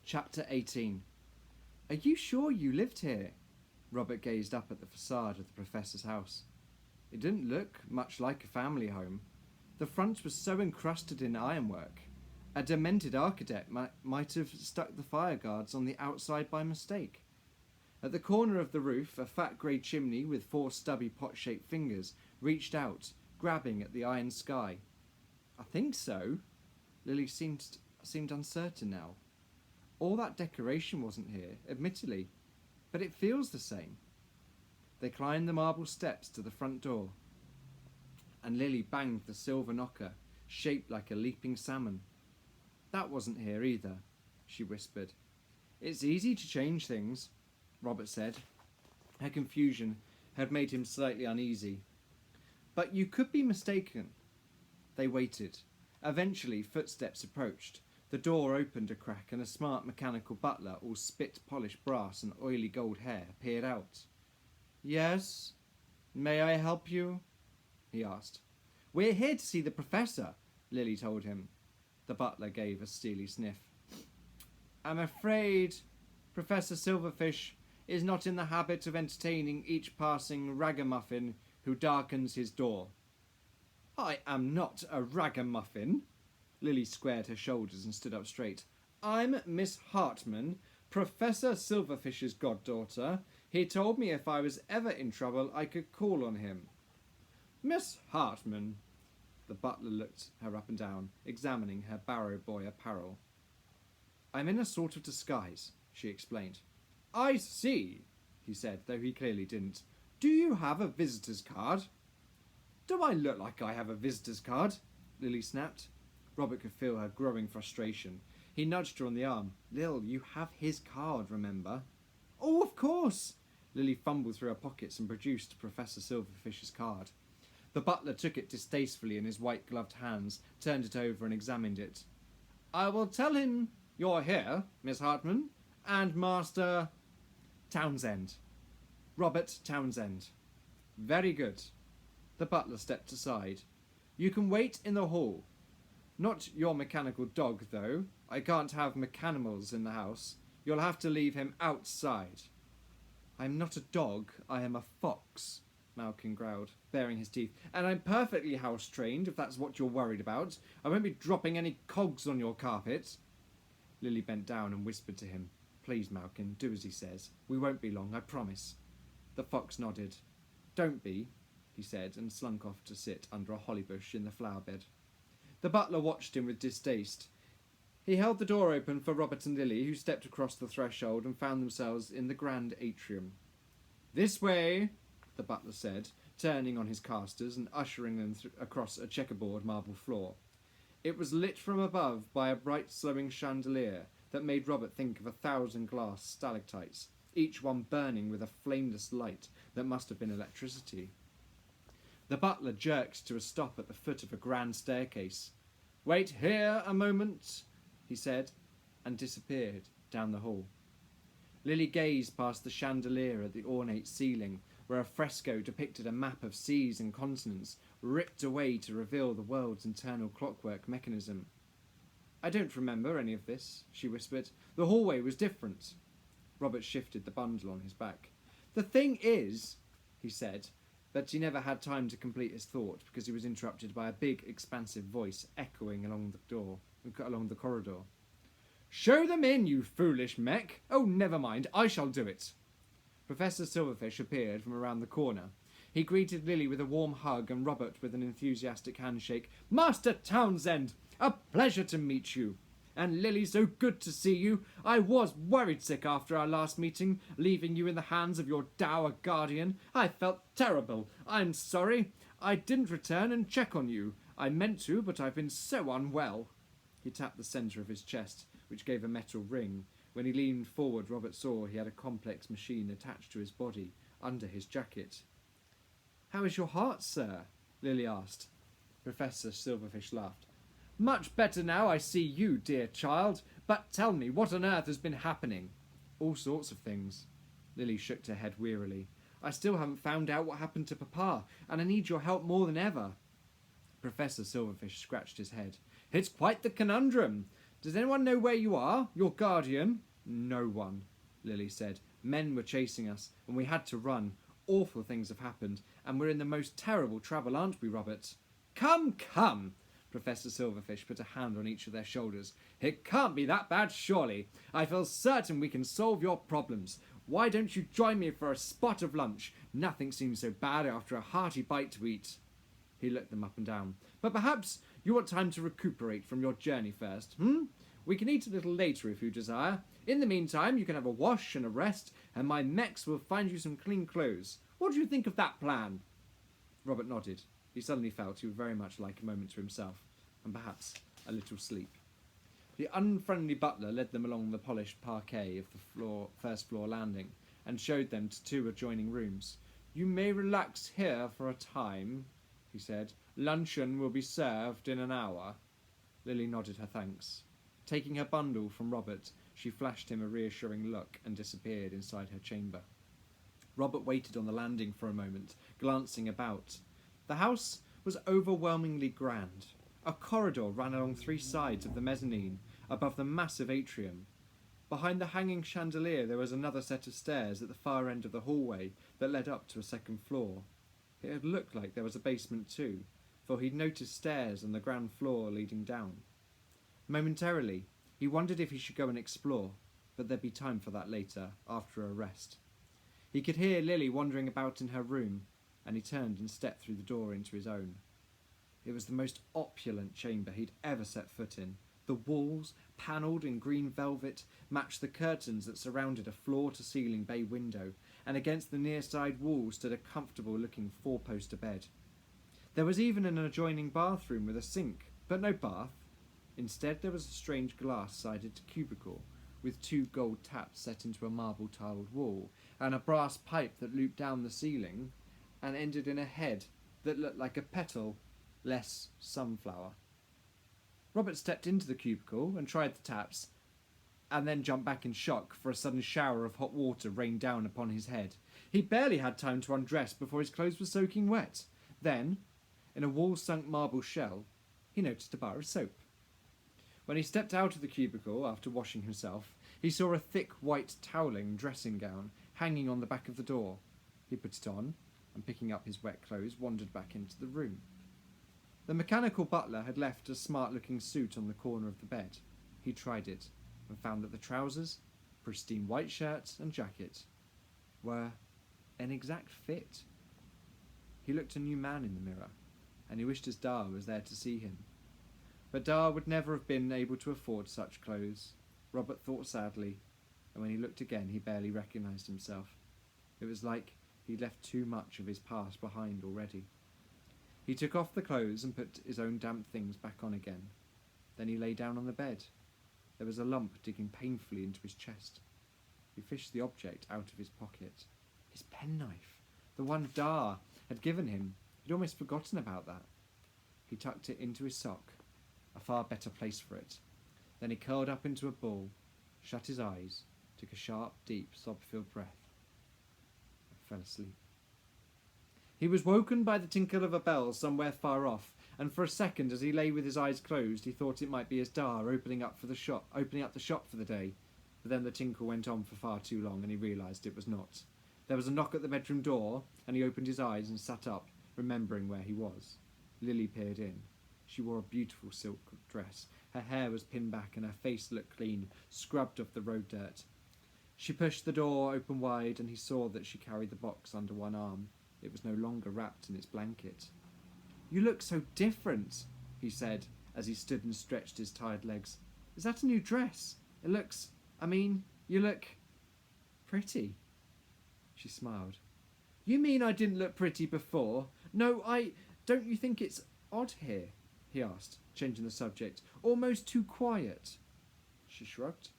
Chapter 18. Are you sure you lived here? Robert gazed up at the facade of the professor's house. It didn't look much like a family home. The front was so encrusted in ironwork. A demented architect might have stuck the fire guards on the outside by mistake. At the corner of the roof, a fat grey chimney with 4 stubby pot-shaped fingers reached out, grabbing at the iron sky. I think so. Lily seemed uncertain now. All that decoration wasn't here, admittedly, but it feels the same. They climbed the marble steps to the front door, and Lily banged the silver knocker, shaped like a leaping salmon. That wasn't here either, she whispered. It's easy to change things, Robert said. Her confusion had made him slightly uneasy. But you could be mistaken. They waited. Eventually, footsteps approached. The door opened a crack and a smart mechanical butler, all spit-polished brass and oily gold hair, peered out. Yes? May I help you? He asked. We're here to see the professor, Lily told him. The butler gave a steely sniff. I'm afraid Professor Silverfish is not in the habit of entertaining each passing ragamuffin who darkens his door. I am not a ragamuffin. Lily squared her shoulders and stood up straight. I'm Miss Hartman, Professor Silverfish's goddaughter. He told me if I was ever in trouble, I could call on him. Miss Hartman. The butler looked her up and down, examining her Barrow Boy apparel. I'm in a sort of disguise, she explained. I see, he said, though he clearly didn't. Do you have a visitor's card? Do I look like I have a visitor's card? Lily snapped. Robert could feel her growing frustration. He nudged her on the arm. Lil, you have his card, remember? Oh, of course! Lily fumbled through her pockets and produced Professor Silverfish's card. The butler took it distastefully in his white-gloved hands, turned it over and examined it. I will tell him you're here, Miss Hartman, and Master Townsend. Robert Townsend. Very good. The butler stepped aside. You can wait in the hall. Not your mechanical dog, though. I can't have mechanimals in the house. You'll have to leave him outside. I'm not a dog, I am a fox, Malkin growled, baring his teeth. And I'm perfectly house-trained, if that's what you're worried about. I won't be dropping any cogs on your carpet. Lily bent down and whispered to him. Please, Malkin, do as he says. We won't be long, I promise. The fox nodded. Don't be, he said, and slunk off to sit under a holly bush in the flower bed. The butler watched him with distaste. He held the door open for Robert and Lily, who stepped across the threshold and found themselves in the grand atrium. This way, the butler said, turning on his casters and ushering them across a checkerboard marble floor. It was lit from above by a bright glowing chandelier that made Robert think of 1,000 glass stalactites, each one burning with a flameless light that must have been electricity. The butler jerked to a stop at the foot of a grand staircase. Wait here a moment, he said, and disappeared down the hall. Lily gazed past the chandelier at the ornate ceiling, where a fresco depicted a map of seas and continents, ripped away to reveal the world's internal clockwork mechanism. I don't remember any of this, she whispered. The hallway was different. Robert shifted the bundle on his back. The thing is, he said, but he never had time to complete his thought because he was interrupted by a big, expansive voice echoing along the corridor. Show them in, you foolish mech! Oh, never mind, I shall do it. Professor Silverfish appeared from around the corner. He greeted Lily with a warm hug and Robert with an enthusiastic handshake. Master Townsend, a pleasure to meet you. And Lily, so good to see you. I was worried sick after our last meeting, leaving you in the hands of your dour guardian. I felt terrible. I'm sorry. I didn't return and check on you. I meant to, but I've been so unwell. He tapped the centre of his chest, which gave a metal ring. When he leaned forward, Robert saw he had a complex machine attached to his body, under his jacket. How is your heart, sir? Lily asked. Professor Silverfish laughed. Much better now I see you, dear child. But tell me, what on earth has been happening? All sorts of things. Lily shook her head wearily. I still haven't found out what happened to Papa, and I need your help more than ever. Professor Silverfish scratched his head. It's quite the conundrum. Does anyone know where you are? Your guardian? No one, Lily said. Men were chasing us, and we had to run. Awful things have happened, and we're in the most terrible trouble, aren't we, Robert? Come, come! Professor Silverfish put a hand on each of their shoulders. It can't be that bad, surely. I feel certain we can solve your problems. Why don't you join me for a spot of lunch? Nothing seems so bad after a hearty bite to eat. He looked them up and down. But perhaps you want time to recuperate from your journey first, We can eat a little later if you desire. In the meantime, you can have a wash and a rest, and my mechs will find you some clean clothes. What do you think of that plan? Robert nodded. He suddenly felt he would very much like a moment to himself, and perhaps a little sleep. The unfriendly butler led them along the polished parquet of the first floor landing, and showed them to 2 adjoining rooms. You may relax here for a time, he said. Luncheon will be served in an hour. Lily nodded her thanks. Taking her bundle from Robert, she flashed him a reassuring look and disappeared inside her chamber. Robert waited on the landing for a moment, glancing about. The house was overwhelmingly grand. A corridor ran along 3 sides of the mezzanine, above the massive atrium. Behind the hanging chandelier there was another set of stairs at the far end of the hallway that led up to a 2nd floor. It had looked like there was a basement too, for he'd noticed stairs on the ground floor leading down. Momentarily, he wondered if he should go and explore, but there'd be time for that later, after a rest. He could hear Lily wandering about in her room, and he turned and stepped through the door into his own. It was the most opulent chamber he'd ever set foot in. The walls, panelled in green velvet, matched the curtains that surrounded a floor-to-ceiling bay window, and against the near side wall stood a comfortable-looking 4-poster bed. There was even an adjoining bathroom with a sink, but no bath. Instead, there was a strange glass-sided cubicle, with 2 gold taps set into a marble-tiled wall, and a brass pipe that looped down the ceiling and ended in a head that looked like a petal, less sunflower. Robert stepped into the cubicle and tried the taps, and then jumped back in shock, for a sudden shower of hot water rained down upon his head. He barely had time to undress before his clothes were soaking wet. Then, in a wall-sunk marble shell, he noticed a bar of soap. When he stepped out of the cubicle after washing himself, he saw a thick white toweling dressing gown hanging on the back of the door. He put it on, and picking up his wet clothes, wandered back into the room. The mechanical butler had left a smart-looking suit on the corner of the bed. He tried it, and found that the trousers, pristine white shirt and jacket, were an exact fit. He looked a new man in the mirror, and he wished his Dar was there to see him. But Dar would never have been able to afford such clothes. Robert thought sadly, and when he looked again he barely recognised himself. It was like he'd left too much of his past behind already. He took off the clothes and put his own damp things back on again. Then he lay down on the bed. There was a lump digging painfully into his chest. He fished the object out of his pocket. His penknife! The one Dar had given him. He'd almost forgotten about that. He tucked it into his sock, a far better place for it. Then he curled up into a ball, shut his eyes, took a sharp, deep, sob-filled breath, and fell asleep. He was woken by the tinkle of a bell somewhere far off, and for a second, as he lay with his eyes closed, he thought it might be his Dar opening up the shop for the day. But then the tinkle went on for far too long, and he realised it was not. There was a knock at the bedroom door, and he opened his eyes and sat up, remembering where he was. Lily peered in. She wore a beautiful silk dress. Her hair was pinned back, and her face looked clean, scrubbed off the road dirt. She pushed the door open wide, and he saw that she carried the box under one arm. It was no longer wrapped in its blanket. "You look so different," he said, as he stood and stretched his tired legs. "Is that a new dress? You look pretty." She smiled. "You mean I didn't look pretty before?" "No, don't you think it's odd here?" he asked, changing the subject. "Almost too quiet." She shrugged.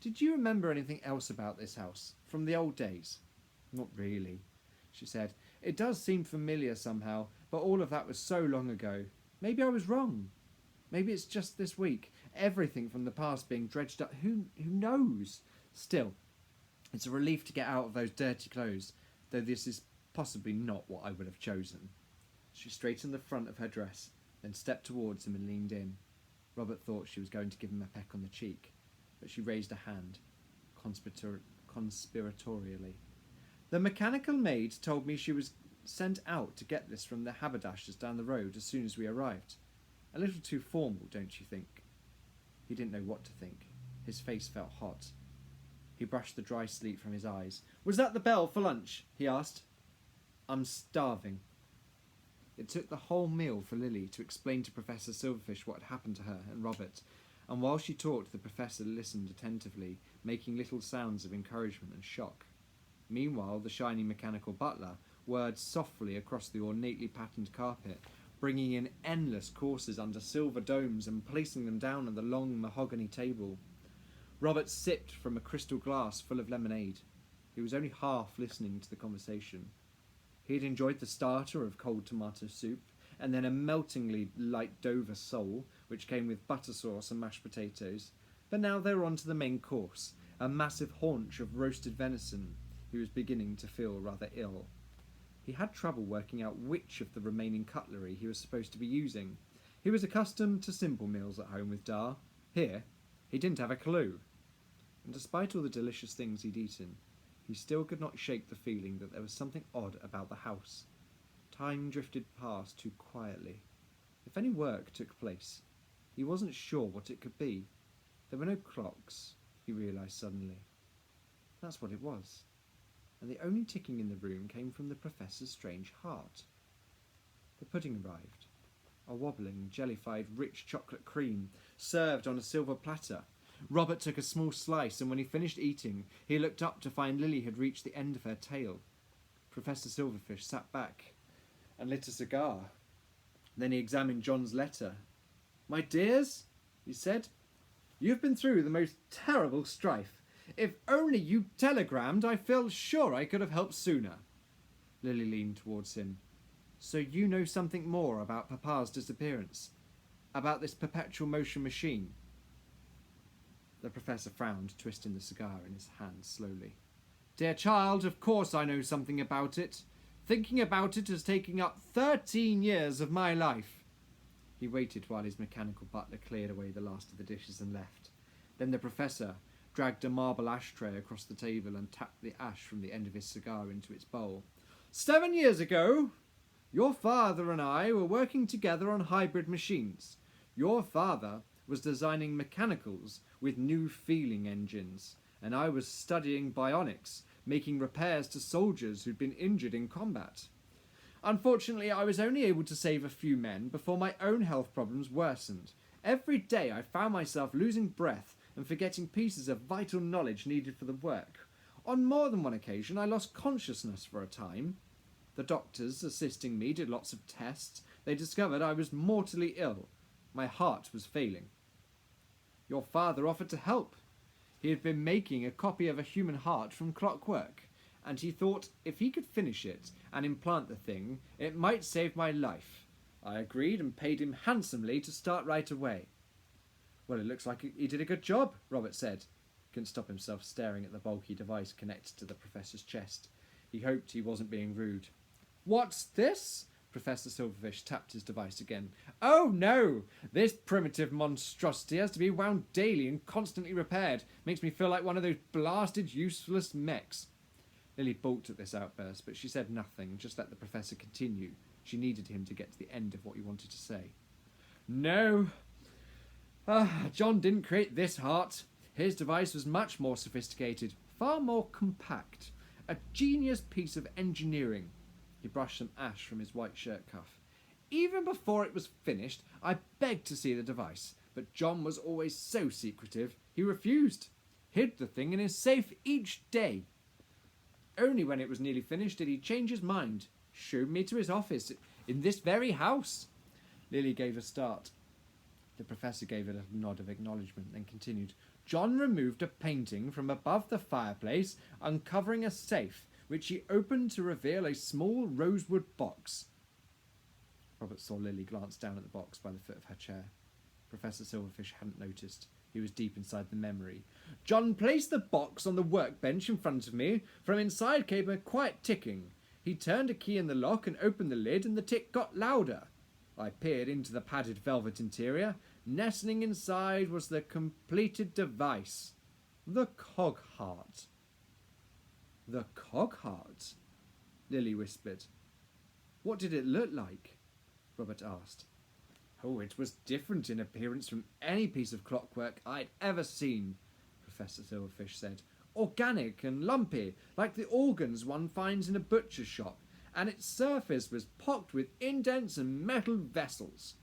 "Did you remember anything else about this house, from the old days?" "Not really," she said. "It does seem familiar somehow, but all of that was so long ago. Maybe I was wrong. Maybe it's just this week. Everything from the past being dredged up. Who knows? Still, it's a relief to get out of those dirty clothes, though this is possibly not what I would have chosen." She straightened the front of her dress, then stepped towards him and leaned in. Robert thought she was going to give him a peck on the cheek, but she raised a hand, conspiratorially. "The mechanical maid told me she was sent out to get this from the haberdashers down the road as soon as we arrived. A little too formal, don't you think?" He didn't know what to think. His face felt hot. He brushed the dry sleep from his eyes. "Was that the bell for lunch?" he asked. "I'm starving." It took the whole meal for Lily to explain to Professor Silverfish what had happened to her and Robert, and while she talked, the professor listened attentively, making little sounds of encouragement and shock. Meanwhile, the shiny mechanical butler whirred softly across the ornately patterned carpet, bringing in endless courses under silver domes and placing them down on the long mahogany table. Robert sipped from a crystal glass full of lemonade. He was only half listening to the conversation. He had enjoyed the starter of cold tomato soup, and then a meltingly light Dover sole, which came with butter sauce and mashed potatoes. But now they were on to the main course, a massive haunch of roasted venison. He was beginning to feel rather ill. He had trouble working out which of the remaining cutlery he was supposed to be using. He was accustomed to simple meals at home with Dar. Here, he didn't have a clue. And despite all the delicious things he'd eaten, he still could not shake the feeling that there was something odd about the house. Time drifted past too quietly. If any work took place, he wasn't sure what it could be. There were no clocks, he realised suddenly. That's what it was. And the only ticking in the room came from the professor's strange heart. The pudding arrived. A wobbling, jellified, rich chocolate cream, served on a silver platter. Robert took a small slice, and when he finished eating, he looked up to find Lily had reached the end of her tail. Professor Silverfish sat back and lit a cigar. Then he examined John's letter. "My dears," he said, "you've been through the most terrible strife. If only you telegrammed, I feel sure I could have helped sooner." Lily leaned towards him. "So you know something more about Papa's disappearance? About this perpetual motion machine?" The professor frowned, twisting the cigar in his hand slowly. "Dear child, of course I know something about it. Thinking about it is taking up 13 years of my life." He waited while his mechanical butler cleared away the last of the dishes and left. Then the professor dragged a marble ashtray across the table and tapped the ash from the end of his cigar into its bowl. 7 years ago, your father and I were working together on hybrid machines. Your father was designing mechanicals with new feeling engines, and I was studying bionics, making repairs to soldiers who'd been injured in combat. Unfortunately, I was only able to save a few men before my own health problems worsened. Every day I found myself losing breath and forgetting pieces of vital knowledge needed for the work. On more than one occasion, I lost consciousness for a time. The doctors assisting me did lots of tests. They discovered I was mortally ill. My heart was failing. Your father offered to help. He had been making a copy of a human heart from clockwork, and he thought if he could finish it and implant the thing, it might save my life. I agreed and paid him handsomely to start right away. Well, it looks like he did a good job, Robert said. He couldn't stop himself staring at the bulky device connected to the professor's chest. He hoped he wasn't being rude. What's this? Professor Silverfish tapped his device again. Oh no! This primitive monstrosity has to be wound daily and constantly repaired. Makes me feel like one of those blasted useless mechs. Lily balked at this outburst, but she said nothing, just let the professor continue. She needed him to get to the end of what he wanted to say. No. John didn't create this heart. His device was much more sophisticated, far more compact. A genius piece of engineering. He brushed some ash from his white shirt cuff. Even before it was finished, I begged to see the device, but John was always so secretive. He refused. Hid the thing in his safe each day. Only when it was nearly finished did he change his mind. Showed me to his office, in this very house. Lily gave a start. The professor gave a little nod of acknowledgement, then continued. John removed a painting from above the fireplace, uncovering a safe, which he opened to reveal a small rosewood box. Robert saw Lily glance down at the box by the foot of her chair. Professor Silverfish hadn't noticed. He was deep inside the memory. John placed the box on the workbench in front of me. From inside came a quiet ticking. He turned a key in the lock and opened the lid, and the tick got louder. I peered into the padded velvet interior. Nestling inside was the completed device, the Cogheart. The Cogheart? Lily whispered. What did it look like? Robert asked. Oh, it was different in appearance from any piece of clockwork I'd ever seen, Professor Silverfish said. Organic and lumpy, like the organs one finds in a butcher's shop, and its surface was pocked with indents and metal vessels.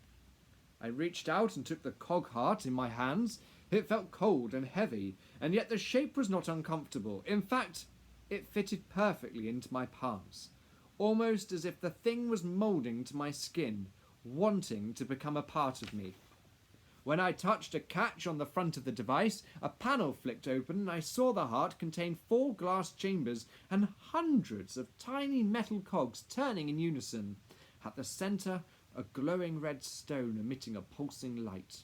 I reached out and took the Cogheart in my hands. It felt cold and heavy, and yet the shape was not uncomfortable. In fact, it fitted perfectly into my palms, almost as if the thing was moulding to my skin, wanting to become a part of me. When I touched a catch on the front of the device, a panel flicked open and I saw the heart contain 4 glass chambers and hundreds of tiny metal cogs turning in unison. At the centre, a glowing red stone emitting a pulsing light.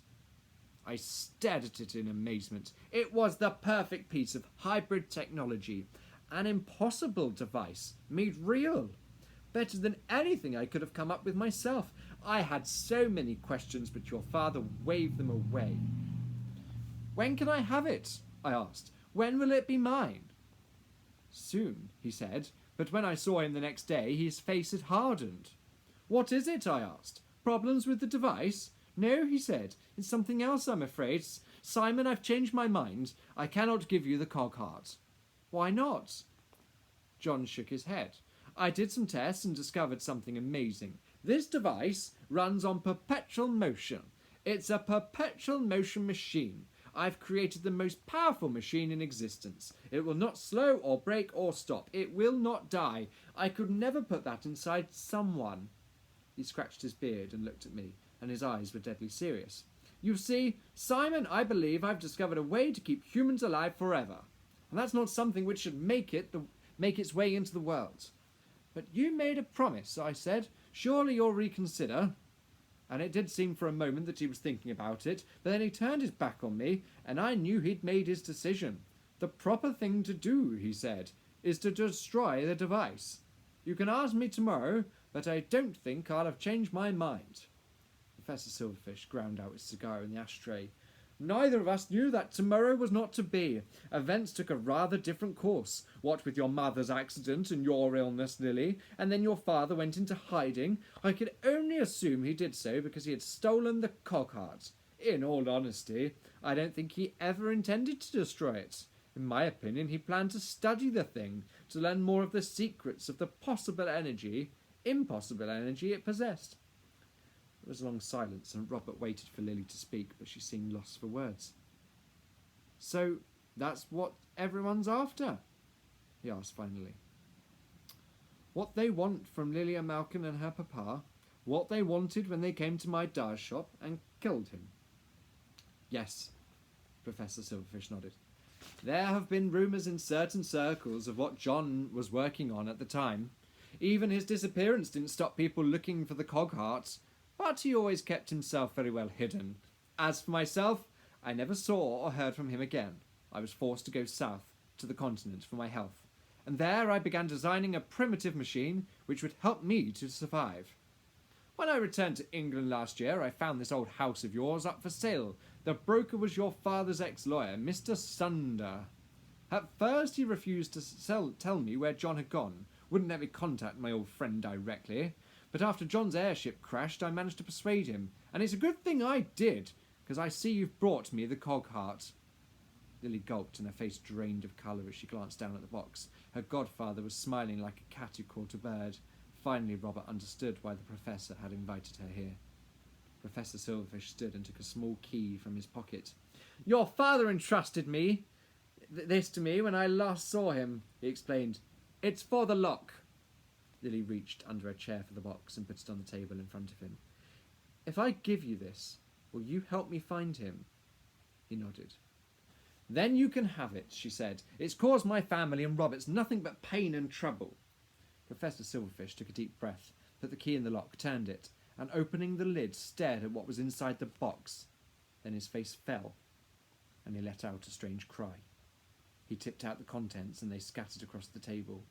I stared at it in amazement. It was the perfect piece of hybrid technology, an impossible device made real. Better than anything I could have come up with myself. I had so many questions, but your father waved them away. When can I have it? I asked. When will it be mine? Soon, he said, but when I saw him the next day, his face had hardened. What is it? I asked. Problems with the device? No, he said. It's something else, I'm afraid. Simon, I've changed my mind. I cannot give you the Cogheart. Why not? John shook his head. I did some tests and discovered something amazing. This device runs on perpetual motion. It's a perpetual motion machine. I've created the most powerful machine in existence. It will not slow or break or stop. It will not die. I could never put that inside someone. He scratched his beard and looked at me, and his eyes were deadly serious. You see, Simon, I believe I've discovered a way to keep humans alive forever. And that's not something which should make its way into the world. But you made a promise, I said. Surely you'll reconsider. And it did seem for a moment that he was thinking about it, but then he turned his back on me, and I knew he'd made his decision. The proper thing to do, he said, is to destroy the device. You can ask me tomorrow, but I don't think I'll have changed my mind. Professor Silverfish ground out his cigar in the ashtray. Neither of us knew that tomorrow was not to be. Events took a rather different course. What with your mother's accident and your illness, Lily, and then your father went into hiding. I could only assume he did so because he had stolen the Cogheart. In all honesty, I don't think he ever intended to destroy it. In my opinion, he planned to study the thing, to learn more of the secrets of the impossible energy it possessed. There was a long silence, and Robert waited for Lily to speak, but she seemed lost for words. So, that's what everyone's after? He asked finally. What they want from Lilia Malkin and her papa, what they wanted when they came to my dye shop and killed him. Yes, Professor Silverfish nodded. There have been rumours in certain circles of what John was working on at the time. Even his disappearance didn't stop people looking for the Cogheart, but he always kept himself very well hidden. As for myself, I never saw or heard from him again. I was forced to go south, to the continent, for my health, and there I began designing a primitive machine which would help me to survive. When I returned to England last year, I found this old house of yours up for sale. The broker was your father's ex-lawyer, Mr. Sunder. At first he refused to tell me where John had gone, wouldn't let me contact my old friend directly. But after John's airship crashed, I managed to persuade him. And it's a good thing I did, because I see you've brought me the Cogheart. Lily gulped and her face drained of colour as she glanced down at the box. Her godfather was smiling like a cat who caught a bird. Finally, Robert understood why the professor had invited her here. Professor Silverfish stood and took a small key from his pocket. Your father entrusted this to me when I last saw him, he explained. It's for the lock. Lily reached under a chair for the box and put it on the table in front of him. If I give you this, will you help me find him? He nodded. Then you can have it, she said. It's caused my family and Robert's nothing but pain and trouble. Professor Silverfish took a deep breath, put the key in the lock, turned it, and opening the lid, stared at what was inside the box. Then his face fell, and he let out a strange cry. He tipped out the contents, and they scattered across the table.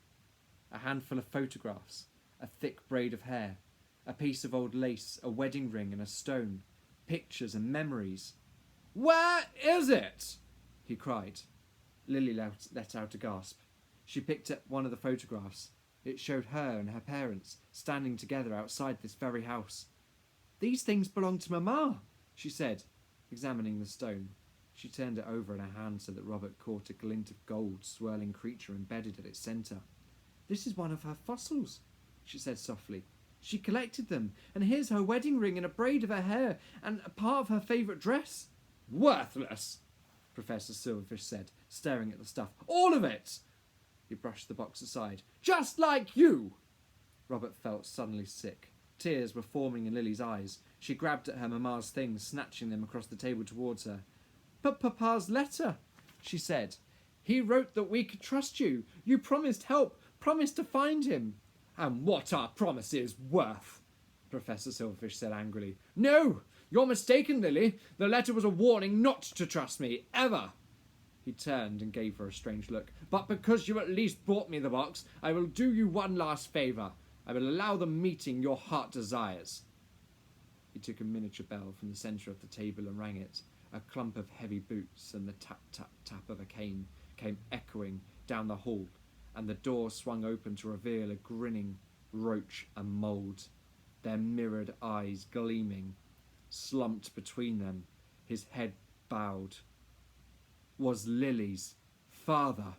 A handful of photographs, a thick braid of hair, a piece of old lace, a wedding ring and a stone. pictures and memories. "Where is it?" he cried. Lily let out a gasp. She picked up one of the photographs. It showed her and her parents standing together outside this very house. "These things belong to Mamma," she said, examining the stone. She turned it over in her hand so that Robert caught a glint of gold swirling creature embedded at its centre. "This is one of her fossils," she said softly. "She collected them, and here's her wedding ring and a braid of her hair and a part of her favourite dress." "Worthless," Professor Silverfish said, staring at the stuff. "All of it!" He brushed the box aside. "Just like you!" Robert felt suddenly sick. Tears were forming in Lily's eyes. She grabbed at her mamma's things, snatching them across the table towards her. "But Papa's letter," she said. "He wrote that we could trust you. You promised help, promised to find him." "And what are promises worth?" Professor Silverfish said angrily. "No, you're mistaken, Lily. The letter was a warning not to trust me, ever." He turned and gave her a strange look. "But because you at least brought me the box, I will do you one last favour. I will allow the meeting your heart desires." He took a miniature bell from the centre of the table and rang it. A clump of heavy boots and the tap-tap-tap of a cane came echoing down the hall, and the door swung open to reveal a grinning roach and mould, their mirrored eyes gleaming. Slumped between them, his head bowed, was Lily's father.